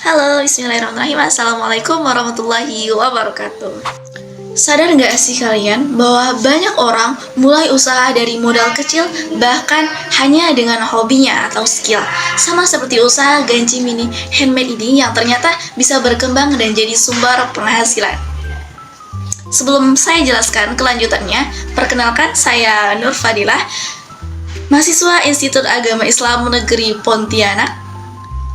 Halo, bismillahirrahmanirrahim. Assalamualaikum warahmatullahi wabarakatuh. Sadar nggak sih kalian bahwa banyak orang mulai usaha dari modal kecil, bahkan hanya dengan hobinya atau skill. Sama seperti usaha ganci mini handmade ini yang ternyata bisa berkembang dan jadi sumber penghasilan. Sebelum saya jelaskan kelanjutannya, perkenalkan saya Nur Fadilah, mahasiswa Institut Agama Islam Negeri Pontianak,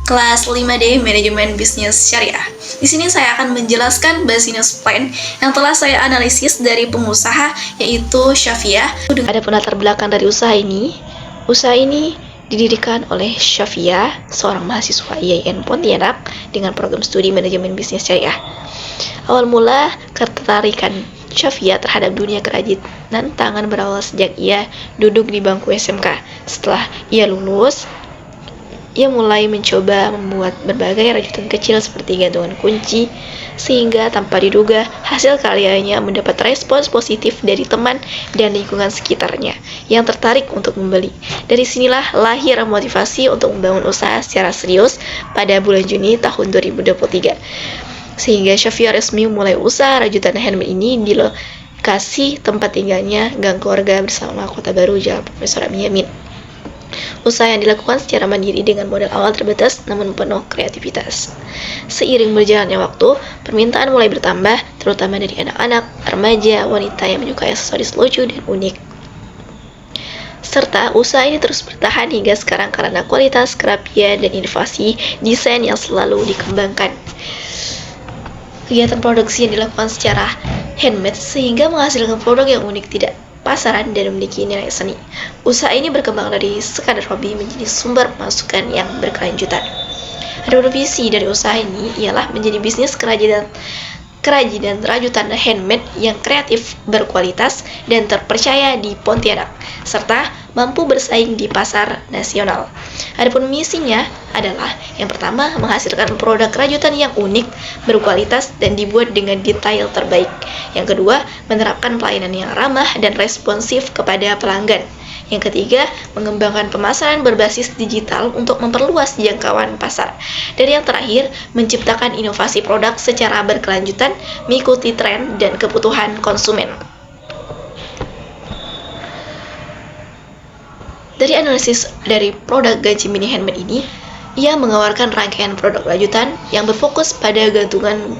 kelas 5D Manajemen Bisnis Syariah. Di sini saya akan menjelaskan business plan yang telah saya analisis dari pengusaha, yaitu Syafiah. Adapun latar belakang dari usaha ini didirikan oleh Syafiah, seorang mahasiswa IAIN Pontianak dengan program studi Manajemen Bisnis Syariah. Awal mula ketertarikan Syafiah terhadap dunia kerajinan tangan berawal sejak ia duduk di bangku SMK. Setelah ia lulus, ia mulai mencoba membuat berbagai rajutan kecil seperti gantungan kunci, sehingga tanpa diduga hasil karyanya mendapat respons positif dari teman dan lingkungan sekitarnya yang tertarik untuk membeli. Dari sinilah lahir motivasi untuk membangun usaha secara serius pada bulan Juni tahun 2023. Sehingga Syafiah resmi mulai usaha rajutan handmade ini di lokasi tempat tinggalnya, Gang Keluarga bersama Kota Baru, Jalan Profesor Amin Yamin. Usaha yang dilakukan secara mandiri dengan modal awal terbatas namun penuh kreativitas. Seiring berjalannya waktu, permintaan mulai bertambah, terutama dari anak-anak, remaja, wanita yang menyukai aksesoris lucu dan unik. Serta usaha ini terus bertahan hingga sekarang karena kualitas, kerapian, dan inovasi desain yang selalu dikembangkan. Kegiatan produksi yang dilakukan secara handmade sehingga menghasilkan produk yang unik, tidak pasaran, dan memiliki nilai seni. Usaha ini berkembang dari sekadar hobi menjadi sumber pemasukan yang berkelanjutan. Adapun visi dari usaha ini ialah menjadi bisnis kerajinan rajutan handmade yang kreatif, berkualitas, dan terpercaya di Pontianak, serta mampu bersaing di pasar nasional. Adapun misinya adalah yang pertama, menghasilkan produk rajutan yang unik, berkualitas, dan dibuat dengan detail terbaik. Yang kedua, menerapkan pelayanan yang ramah dan responsif kepada pelanggan. Yang ketiga, mengembangkan pemasaran berbasis digital untuk memperluas jangkauan pasar. Dan yang terakhir, menciptakan inovasi produk secara berkelanjutan, mengikuti tren dan kebutuhan konsumen. Dari analisis dari produk ganci mini handmade ini, ia mengeluarkan rangkaian produk rajutan yang berfokus pada gantungan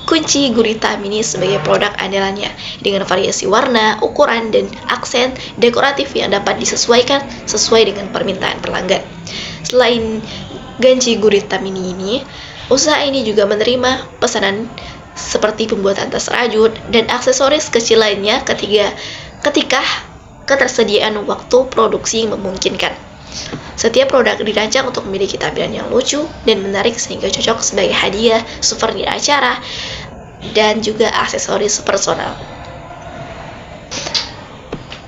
kunci gurita mini sebagai produk andalannya dengan variasi warna, ukuran, dan aksen dekoratif yang dapat disesuaikan sesuai dengan permintaan pelanggan. Selain ganci gurita mini ini, usaha ini juga menerima pesanan seperti pembuatan tas rajut dan aksesoris kecil lainnya ketika ketersediaan waktu produksi memungkinkan. Setiap produk dirancang untuk memiliki tampilan yang lucu dan menarik sehingga cocok sebagai hadiah, souvenir acara, dan juga aksesoris personal.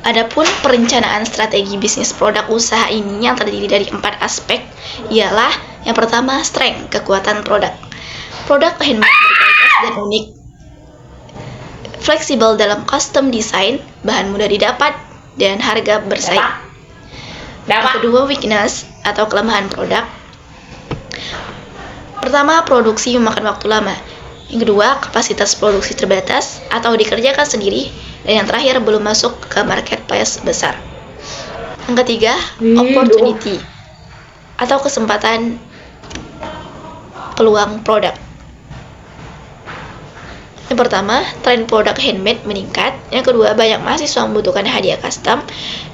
Adapun perencanaan strategi bisnis produk usaha ini yang terdiri dari 4 aspek ialah yang pertama, strength, kekuatan produk. Produk handmade berkualitas dan unik, fleksibel dalam custom design, bahan mudah didapat, dan harga bersaing. Yang kedua, weakness atau kelemahan produk. Pertama, produksi memakan waktu lama. Yang kedua, kapasitas produksi terbatas atau dikerjakan sendiri. Dan yang terakhir, belum masuk ke marketplace besar. Yang ketiga, opportunity atau kesempatan peluang produk. Yang pertama, tren produk handmade meningkat. Yang kedua, banyak mahasiswa membutuhkan hadiah custom.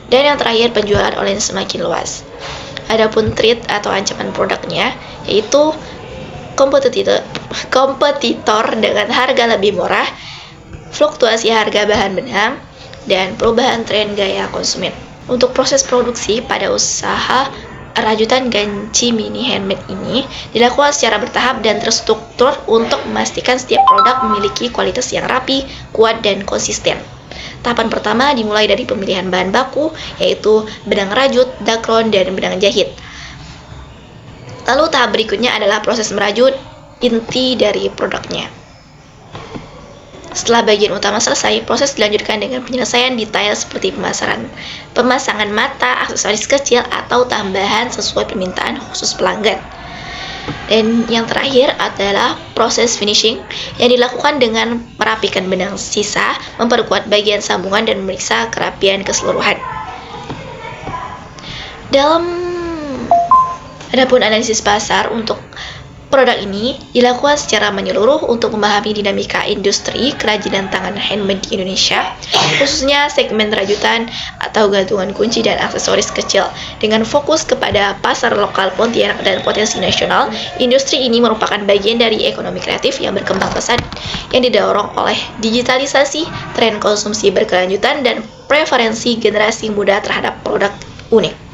Dan yang terakhir, penjualan online semakin luas. Adapun threat atau ancaman produknya yaitu kompetitor dengan harga lebih murah, fluktuasi harga bahan benang, dan perubahan tren gaya konsumen. Untuk proses produksi pada usaha rajutan ganci mini handmade ini dilakukan secara bertahap dan terstruktur untuk memastikan setiap produk memiliki kualitas yang rapi, kuat, dan konsisten. Tahapan pertama dimulai dari pemilihan bahan baku, yaitu benang rajut, dakron, dan benang jahit. Lalu tahap berikutnya adalah proses merajut inti dari produknya. Setelah bagian utama selesai, proses dilanjutkan dengan penyelesaian detail seperti pemasangan mata, aksesoris kecil, atau tambahan sesuai permintaan khusus pelanggan. Dan yang terakhir adalah proses finishing yang dilakukan dengan merapikan benang sisa, memperkuat bagian sambungan dan memeriksa kerapian keseluruhan. Adapun analisis pasar untuk produk ini dilakukan secara menyeluruh untuk memahami dinamika industri kerajinan tangan handmade di Indonesia, khususnya segmen rajutan atau gantungan kunci dan aksesoris kecil. Dengan fokus kepada pasar lokal Pontianak dan potensi nasional, industri ini merupakan bagian dari ekonomi kreatif yang berkembang pesat yang didorong oleh digitalisasi, tren konsumsi berkelanjutan, dan preferensi generasi muda terhadap produk unik.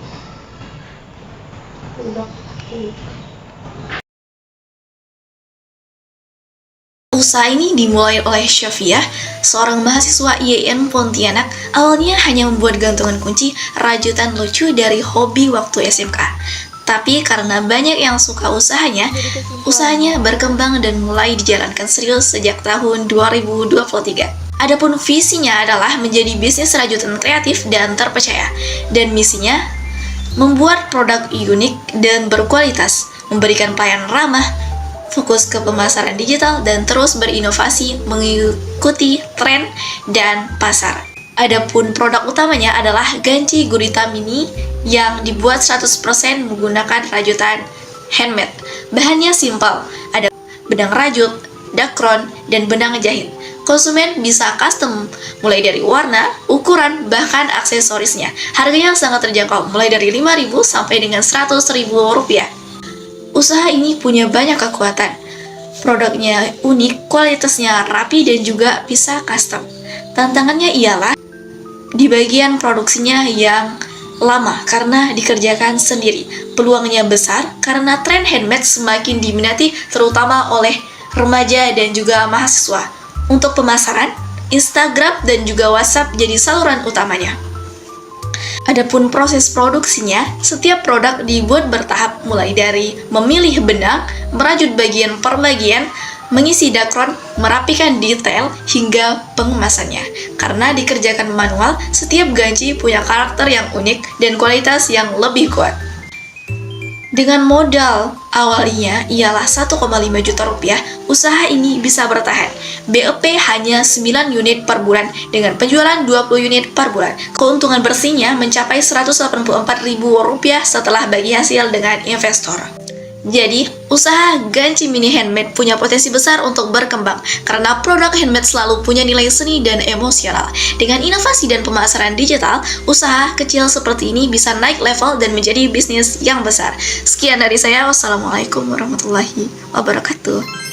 Usaha ini dimulai oleh Syafiah, seorang mahasiswa IAIN Pontianak. Awalnya hanya membuat gantungan kunci rajutan lucu dari hobi waktu SMK. Tapi karena banyak yang suka usahanya berkembang dan mulai dijalankan serius sejak tahun 2023. Adapun visinya adalah menjadi bisnis rajutan kreatif dan terpercaya. Dan misinya membuat produk unik dan berkualitas, memberikan pelayanan ramah, fokus ke pemasaran digital, dan terus berinovasi mengikuti tren dan pasar. Adapun produk utamanya adalah Ganci Gurita Mini yang dibuat 100% menggunakan rajutan handmade. Bahannya simpel, ada benang rajut, dakron, dan benang jahit. Konsumen bisa custom mulai dari warna, ukuran, bahkan aksesorisnya. Harganya sangat terjangkau, mulai dari 5.000 sampai dengan 100.000 rupiah. Usaha ini punya banyak kekuatan. Produknya unik, kualitasnya rapi, dan juga bisa custom. Tantangannya ialah di bagian produksinya yang lama karena dikerjakan sendiri. Peluangnya besar karena tren handmade semakin diminati terutama oleh remaja dan juga mahasiswa. Untuk pemasaran, Instagram dan juga WhatsApp jadi saluran utamanya. Adapun proses produksinya, setiap produk dibuat bertahap mulai dari memilih benang, merajut bagian per bagian, mengisi dakron, merapikan detail, hingga pengemasannya. Karena dikerjakan manual, setiap ganci punya karakter yang unik dan kualitas yang lebih kuat. Dengan modal awalnya ialah 1,5 juta rupiah, usaha ini bisa bertahan. BEP hanya 9 unit per bulan dengan penjualan 20 unit per bulan. Keuntungan bersihnya mencapai 184.000 rupiah setelah bagi hasil dengan investor. Jadi, usaha Ganci Mini Handmade punya potensi besar untuk berkembang karena produk handmade selalu punya nilai seni dan emosional. Dengan inovasi dan pemasaran digital, usaha kecil seperti ini bisa naik level dan menjadi bisnis yang besar. Sekian dari saya. Wassalamualaikum warahmatullahi wabarakatuh.